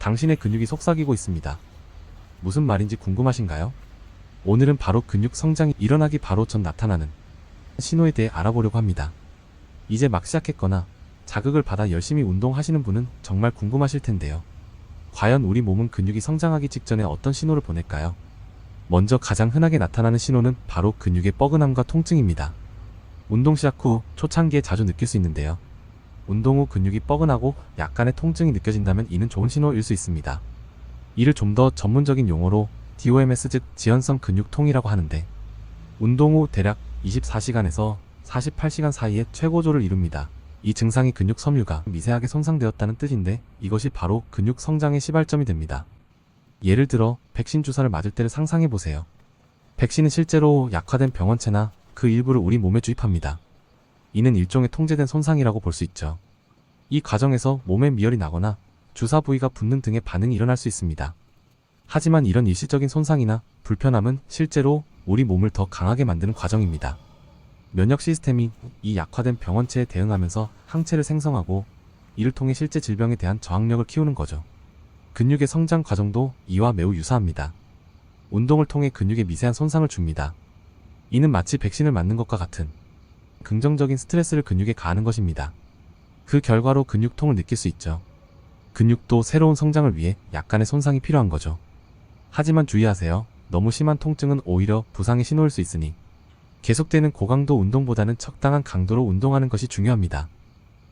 당신의 근육이 속삭이고 있습니다. 무슨 말인지 궁금하신가요? 오늘은 바로 근육 성장이 일어나기 바로 전 나타나는 신호에 대해 알아보려고 합니다. 이제 막 시작했거나 자극을 받아 열심히 운동하시는 분은 정말 궁금하실 텐데요. 과연 우리 몸은 근육이 성장하기 직전에 어떤 신호를 보낼까요? 먼저 가장 흔하게 나타나는 신호는 바로 근육의 뻐근함과 통증입니다. 운동 시작 후 초창기에 자주 느낄 수 있는데요. 운동 후 근육이 뻐근하고 약간의 통증이 느껴진다면 이는 좋은 신호일 수 있습니다. 이를 좀 더 전문적인 용어로 DOMS 즉 지연성 근육통이라고 하는데, 운동 후 대략 24시간에서 48시간 사이에 최고조를 이룹니다. 이 증상이 근육 섬유가 미세하게 손상되었다는 뜻인데, 이것이 바로 근육 성장의 시발점이 됩니다. 예를 들어 백신 주사를 맞을 때를 상상해보세요. 백신은 실제로 약화된 병원체나 그 일부를 우리 몸에 주입합니다. 이는 일종의 통제된 손상이라고 볼 수 있죠. 이 과정에서 몸에 미열이 나거나 주사 부위가 붓는 등의 반응이 일어날 수 있습니다. 하지만 이런 일시적인 손상이나 불편함은 실제로 우리 몸을 더 강하게 만드는 과정입니다. 면역 시스템이 이 약화된 병원체에 대응하면서 항체를 생성하고, 이를 통해 실제 질병에 대한 저항력을 키우는 거죠. 근육의 성장 과정도 이와 매우 유사합니다. 운동을 통해 근육에 미세한 손상을 줍니다. 이는 마치 백신을 맞는 것과 같은 긍정적인 스트레스를 근육에 가하는 것입니다. 그 결과로 근육통을 느낄 수 있죠. 근육도 새로운 성장을 위해 약간의 손상이 필요한 거죠. 하지만 주의하세요. 너무 심한 통증은 오히려 부상의 신호일 수 있으니 계속되는 고강도 운동보다는 적당한 강도로 운동하는 것이 중요합니다.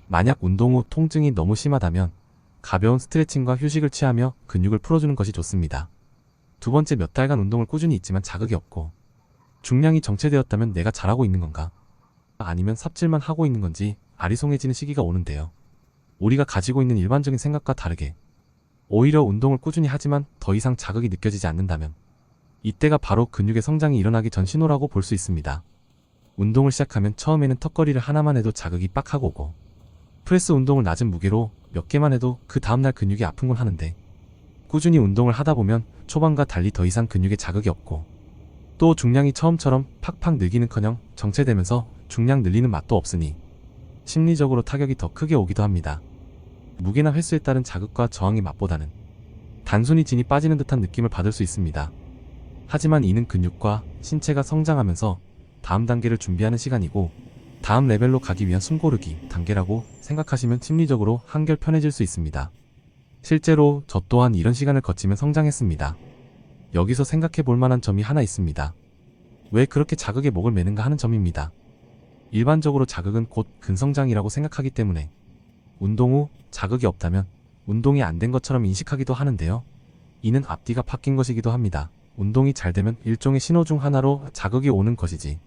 만약 운동 후 통증이 너무 심하다면 가벼운 스트레칭과 휴식을 취하며 근육을 풀어주는 것이 좋습니다. 두 번째, 몇 달간 운동을 꾸준히 했지만 자극이 없고 중량이 정체되었다면 내가 잘하고 있는 건가? 아니면 삽질만 하고 있는 건지 아리송해지는 시기가 오는데요. 우리가 가지고 있는 일반적인 생각과 다르게 오히려 운동을 꾸준히 하지만 더 이상 자극이 느껴지지 않는다면 이때가 바로 근육의 성장이 일어나기 전 신호라고 볼 수 있습니다. 운동을 시작하면 처음에는 턱걸이를 하나만 해도 자극이 빡하고 오고, 프레스 운동을 낮은 무게로 몇 개만 해도 그 다음날 근육이 아픈곤 하는데, 꾸준히 운동을 하다 보면 초반과 달리 더 이상 근육에 자극이 없고, 또 중량이 처음처럼 팍팍 늘기는커녕 정체되면서 중량 늘리는 맛도 없으니 심리적으로 타격이 더 크게 오기도 합니다. 무게나 횟수에 따른 자극과 저항의 맛보다는 단순히 진이 빠지는 듯한 느낌을 받을 수 있습니다. 하지만 이는 근육과 신체가 성장하면서 다음 단계를 준비하는 시간이고, 다음 레벨로 가기 위한 숨고르기 단계라고 생각하시면 심리적으로 한결 편해질 수 있습니다. 실제로 저 또한 이런 시간을 거치며 성장했습니다. 여기서 생각해 볼 만한 점이 하나 있습니다. 왜 그렇게 자극에 목을 매는가 하는 점입니다. 일반적으로 자극은 곧 근성장이라고 생각하기 때문에 운동 후 자극이 없다면 운동이 안 된 것처럼 인식하기도 하는데요. 이는 앞뒤가 바뀐 것이기도 합니다. 운동이 잘 되면 일종의 신호 중 하나로 자극이 오는 것이지,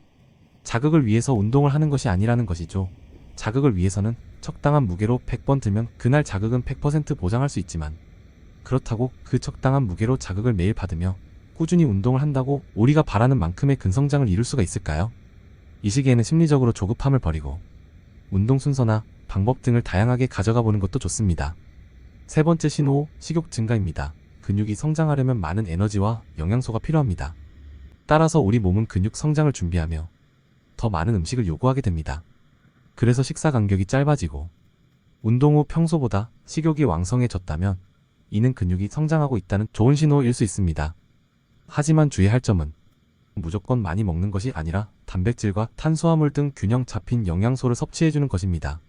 자극을 위해서 운동을 하는 것이 아니라는 것이죠. 자극을 위해서는 적당한 무게로 100번 들면 그날 자극은 100% 보장할 수 있지만, 그렇다고 그 적당한 무게로 자극을 매일 받으며 꾸준히 운동을 한다고 우리가 바라는 만큼의 근성장을 이룰 수가 있을까요? 이 시기에는 심리적으로 조급함을 버리고 운동 순서나 방법 등을 다양하게 가져가 보는 것도 좋습니다. 세 번째 신호, 식욕 증가입니다. 근육이 성장하려면 많은 에너지와 영양소가 필요합니다. 따라서 우리 몸은 근육 성장을 준비하며 더 많은 음식을 요구하게 됩니다. 그래서 식사 간격이 짧아지고, 운동 후 평소보다 식욕이 왕성해졌다면 이는 근육이 성장하고 있다는 좋은 신호일 수 있습니다. 하지만 주의할 점은 무조건 많이 먹는 것이 아니라 단백질과 탄수화물 등 균형 잡힌 영양소를 섭취해주는 것입니다.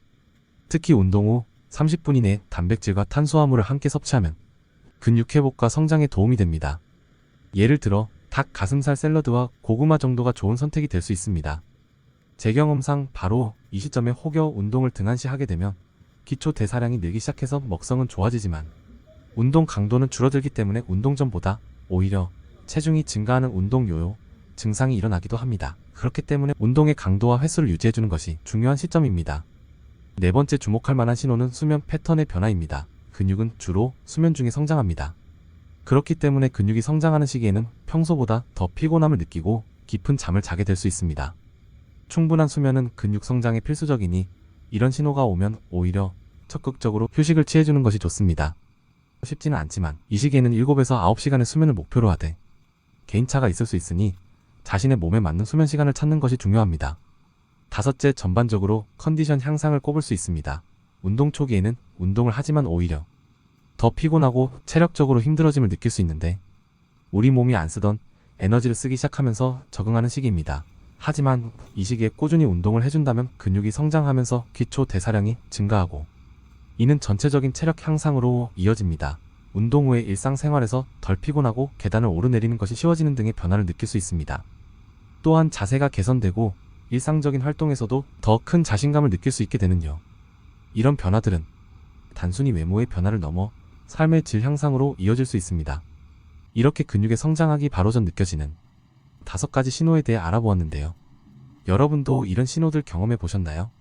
특히 운동 후 30분 이내에 단백질과 탄수화물을 함께 섭취하면 근육 회복과 성장에 도움이 됩니다. 예를 들어 닭 가슴살 샐러드와 고구마 정도가 좋은 선택이 될 수 있습니다. 제 경험상 바로 이 시점에 혹여 운동을 등한시하게 되면 기초 대사량이 늘기 시작해서 먹성은 좋아지지만 운동 강도는 줄어들기 때문에 운동 전보다 오히려 체중이 증가하는 운동 요요 증상이 일어나기도 합니다. 그렇기 때문에 운동의 강도와 횟수를 유지해주는 것이 중요한 시점입니다. 네 번째, 주목할 만한 신호는 수면 패턴의 변화입니다. 근육은 주로 수면 중에 성장합니다. 그렇기 때문에 근육이 성장하는 시기에는 평소보다 더 피곤함을 느끼고 깊은 잠을 자게 될 수 있습니다. 충분한 수면은 근육 성장에 필수적이니 이런 신호가 오면 오히려 적극적으로 휴식을 취해주는 것이 좋습니다. 쉽지는 않지만 이 시기에는 7에서 9시간의 수면을 목표로 하되 개인차가 있을 수 있으니 자신의 몸에 맞는 수면 시간을 찾는 것이 중요합니다. 다섯째, 전반적으로 컨디션 향상을 꼽을 수 있습니다. 운동 초기에는 운동을 하지만 오히려 더 피곤하고 체력적으로 힘들어짐을 느낄 수 있는데 우리 몸이 안 쓰던 에너지를 쓰기 시작하면서 적응하는 시기입니다. 하지만 이 시기에 꾸준히 운동을 해준다면 근육이 성장하면서 기초 대사량이 증가하고 이는 전체적인 체력 향상으로 이어집니다. 운동 후에 일상생활에서 덜 피곤하고 계단을 오르내리는 것이 쉬워지는 등의 변화를 느낄 수 있습니다. 또한 자세가 개선되고 일상적인 활동에서도 더 큰 자신감을 느낄 수 있게 되는요. 이런 변화들은 단순히 외모의 변화를 넘어 삶의 질 향상으로 이어질 수 있습니다. 이렇게 근육의 성장하기 바로 전 느껴지는 5가지 신호에 대해 알아보았는데요. 여러분도 이런 신호들 경험해 보셨나요?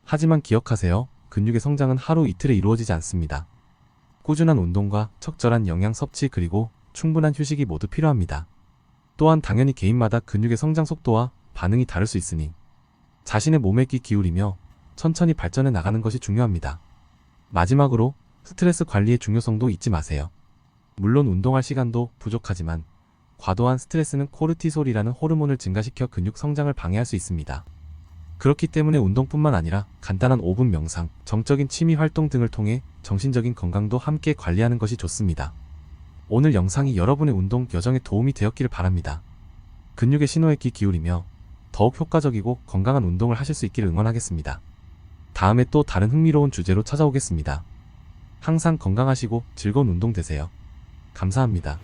하지만 기억하세요. 근육의 성장은 하루 이틀에 이루어지지 않습니다. 꾸준한 운동과 적절한 영양 섭취 그리고 충분한 휴식이 모두 필요합니다. 또한 당연히 개인마다 근육의 성장 속도와 반응이 다를 수 있으니 자신의 몸에 귀 기울이며 천천히 발전해 나가는 것이 중요합니다. 마지막으로 스트레스 관리의 중요성도 잊지 마세요. 물론 운동할 시간도 부족하지만 과도한 스트레스는 코르티솔이라는 호르몬을 증가시켜 근육 성장을 방해할 수 있습니다. 그렇기 때문에 운동뿐만 아니라 간단한 5분 명상, 정적인 취미 활동 등을 통해 정신적인 건강도 함께 관리하는 것이 좋습니다. 오늘 영상이 여러분의 운동 여정에 도움이 되었기를 바랍니다. 근육의 신호에 귀 기울이며 더욱 효과적이고 건강한 운동을 하실 수 있기를 응원하겠습니다. 다음에 또 다른 흥미로운 주제로 찾아오겠습니다. 항상 건강하시고 즐거운 운동 되세요. 감사합니다.